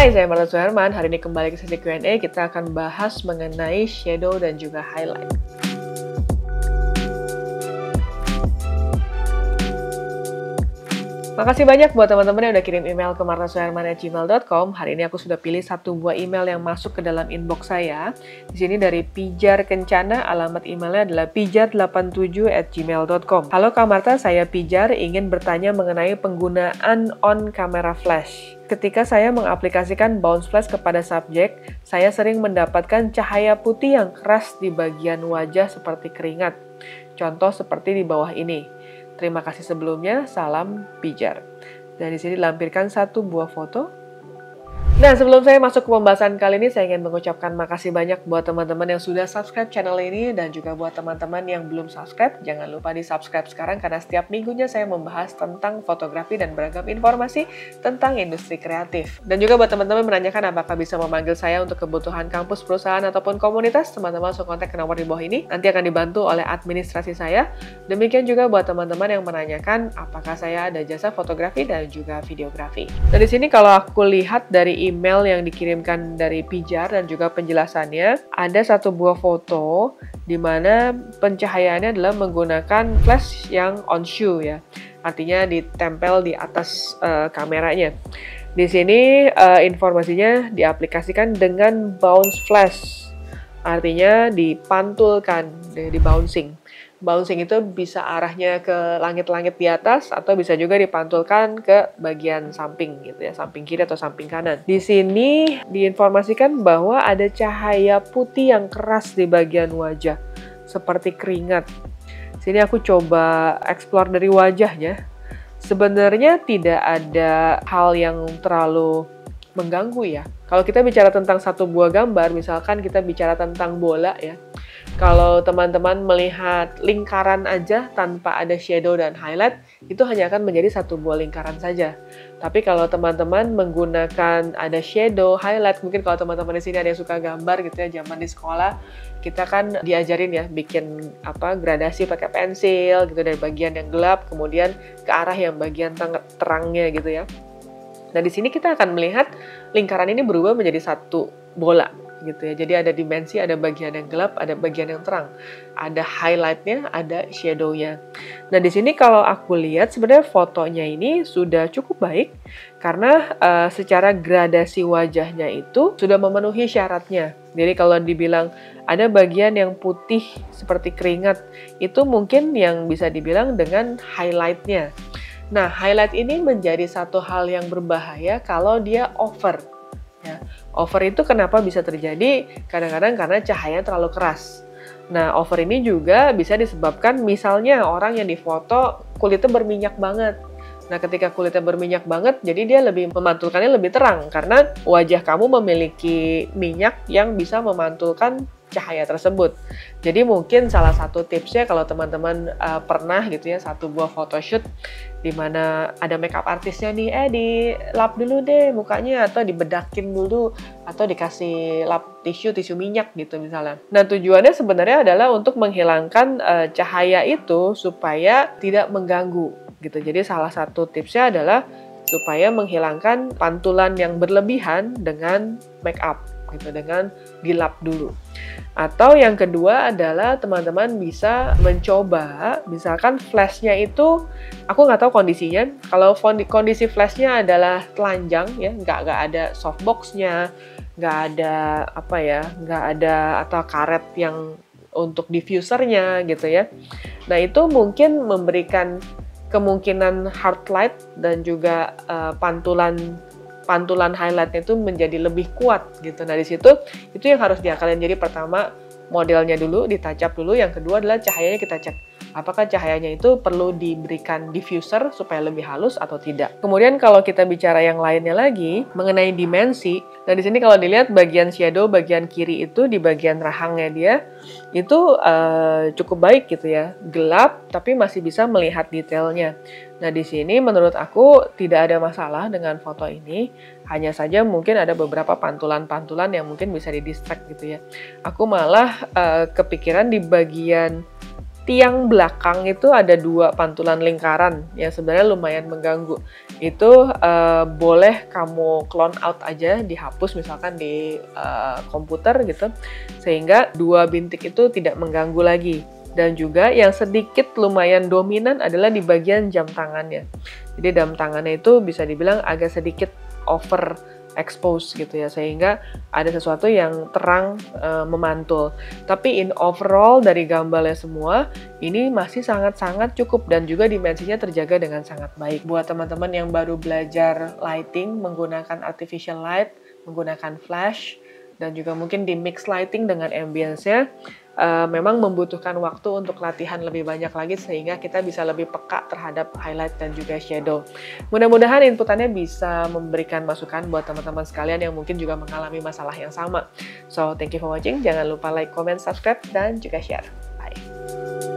Hai, saya Marta Suherman. Hari ini kembali ke sesi Q&A. Kita akan bahas mengenai shadow dan juga highlight. Makasih banyak buat teman-teman yang udah kirim email ke martasuherman@gmail.com. Hari ini aku sudah pilih satu buah email yang masuk ke dalam inbox saya. Di sini dari Pijar Kencana, alamat emailnya adalah pijar87@gmail.com. Halo Kak Marta, saya Pijar ingin bertanya mengenai penggunaan on camera flash. Ketika saya mengaplikasikan bounce flash kepada subjek, saya sering mendapatkan cahaya putih yang keras di bagian wajah seperti keringat. Contoh seperti di bawah ini. Terima kasih sebelumnya, salam Pijar. Dan di sini dilampirkan satu buah foto. Nah, sebelum saya masuk ke pembahasan kali ini, saya ingin mengucapkan makasih banyak buat teman-teman yang sudah subscribe channel ini, dan juga buat teman-teman yang belum subscribe, jangan lupa di-subscribe sekarang karena setiap minggunya saya membahas tentang fotografi dan beragam informasi tentang industri kreatif. Dan juga buat teman-teman menanyakan apakah bisa memanggil saya untuk kebutuhan kampus, perusahaan, ataupun komunitas, teman-teman langsung kontak ke nomor di bawah ini, nanti akan dibantu oleh administrasi saya. Demikian juga buat teman-teman yang menanyakan apakah saya ada jasa fotografi dan juga videografi. Nah, di sini kalau aku lihat dari email yang dikirimkan dari Pijar dan juga penjelasannya, ada satu buah foto di mana pencahayaannya adalah menggunakan flash yang on shoe ya. Artinya ditempel di atas kameranya. Di sini informasinya diaplikasikan dengan bounce flash. Artinya dipantulkan, di bouncing. Bouncing itu bisa arahnya ke langit-langit di atas atau bisa juga dipantulkan ke bagian samping gitu ya, samping kiri atau samping kanan. Di sini diinformasikan bahwa ada cahaya putih yang keras di bagian wajah seperti keringat. Sini aku coba explore dari wajahnya. Sebenarnya tidak ada hal yang terlalu mengganggu ya. Kalau kita bicara tentang satu buah gambar, misalkan kita bicara tentang bola ya. Kalau teman-teman melihat lingkaran aja tanpa ada shadow dan highlight, itu hanya akan menjadi satu buah lingkaran saja. Tapi kalau teman-teman menggunakan ada shadow, highlight, mungkin kalau teman-teman di sini ada yang suka gambar gitu ya, zaman di sekolah, kita kan diajarin ya bikin gradasi pakai pensil gitu dari bagian yang gelap kemudian ke arah yang bagian terangnya gitu ya. Nah, di sini kita akan melihat lingkaran ini berubah menjadi satu bola gitu ya. Jadi ada dimensi, ada bagian yang gelap, ada bagian yang terang. Ada highlightnya, ada shadownya. Nah, di sini kalau aku lihat sebenarnya fotonya ini sudah cukup baik karena secara gradasi wajahnya itu sudah memenuhi syaratnya. Jadi kalau dibilang ada bagian yang putih seperti keringat, itu mungkin yang bisa dibilang dengan highlightnya. Nah, highlight ini menjadi satu hal yang berbahaya kalau dia over. Ya. Over itu kenapa bisa terjadi? Kadang-kadang karena cahaya terlalu keras. Nah, over ini juga bisa disebabkan misalnya orang yang difoto kulitnya berminyak banget. Nah, ketika kulitnya berminyak banget, jadi dia lebih memantulkannya lebih terang karena wajah kamu memiliki minyak yang bisa memantulkan cahaya tersebut. Jadi mungkin salah satu tipsnya kalau teman-teman pernah gitu ya satu buah photoshoot di mana ada makeup artisnya nih, dilap dulu deh mukanya atau dibedakin dulu atau dikasih lap tisu minyak gitu misalnya. Nah, tujuannya sebenarnya adalah untuk menghilangkan cahaya itu supaya tidak mengganggu gitu. Jadi salah satu tipsnya adalah supaya menghilangkan pantulan yang berlebihan dengan makeup gitu, dengan dilap dulu. Atau yang kedua adalah teman-teman bisa mencoba, misalkan flashnya itu, aku nggak tahu kondisinya, kalau kondisi flashnya adalah telanjang ya, nggak ada softboxnya, nggak ada nggak ada atau karet yang untuk diffusernya gitu ya. Nah, itu mungkin memberikan kemungkinan hard light dan juga pantulan highlightnya itu menjadi lebih kuat gitu. Nah, di situ itu yang harus diakalin. Jadi pertama modelnya dulu ditajap dulu, yang kedua adalah cahayanya kita cek. Apakah cahayanya itu perlu diberikan diffuser supaya lebih halus atau tidak. Kemudian kalau kita bicara yang lainnya lagi mengenai dimensi, nah di sini kalau dilihat bagian shadow bagian kiri itu di bagian rahangnya dia itu cukup baik gitu ya, gelap tapi masih bisa melihat detailnya. Nah, di sini menurut aku tidak ada masalah dengan foto ini, hanya saja mungkin ada beberapa pantulan-pantulan yang mungkin bisa didistract gitu ya. Aku malah kepikiran di bagian tiang belakang itu ada 2 pantulan lingkaran yang sebenarnya lumayan mengganggu. Itu boleh kamu clone out aja, dihapus misalkan di komputer gitu, sehingga 2 bintik itu tidak mengganggu lagi. Dan juga yang sedikit lumayan dominan adalah di bagian jam tangannya. Jadi jam tangannya itu bisa dibilang agak sedikit over expose gitu ya, sehingga ada sesuatu yang terang memantul. Tapi in overall dari gambarnya semua, ini masih sangat-sangat cukup dan juga dimensinya terjaga dengan sangat baik. Buat teman-teman yang baru belajar lighting menggunakan artificial light, menggunakan flash, dan juga mungkin di mix lighting dengan ambience-nya, memang membutuhkan waktu untuk latihan lebih banyak lagi sehingga kita bisa lebih peka terhadap highlight dan juga shadow. Mudah-mudahan inputannya bisa memberikan masukan buat teman-teman sekalian yang mungkin juga mengalami masalah yang sama. So, thank you for watching. Jangan lupa like, comment, subscribe, dan juga share. Bye!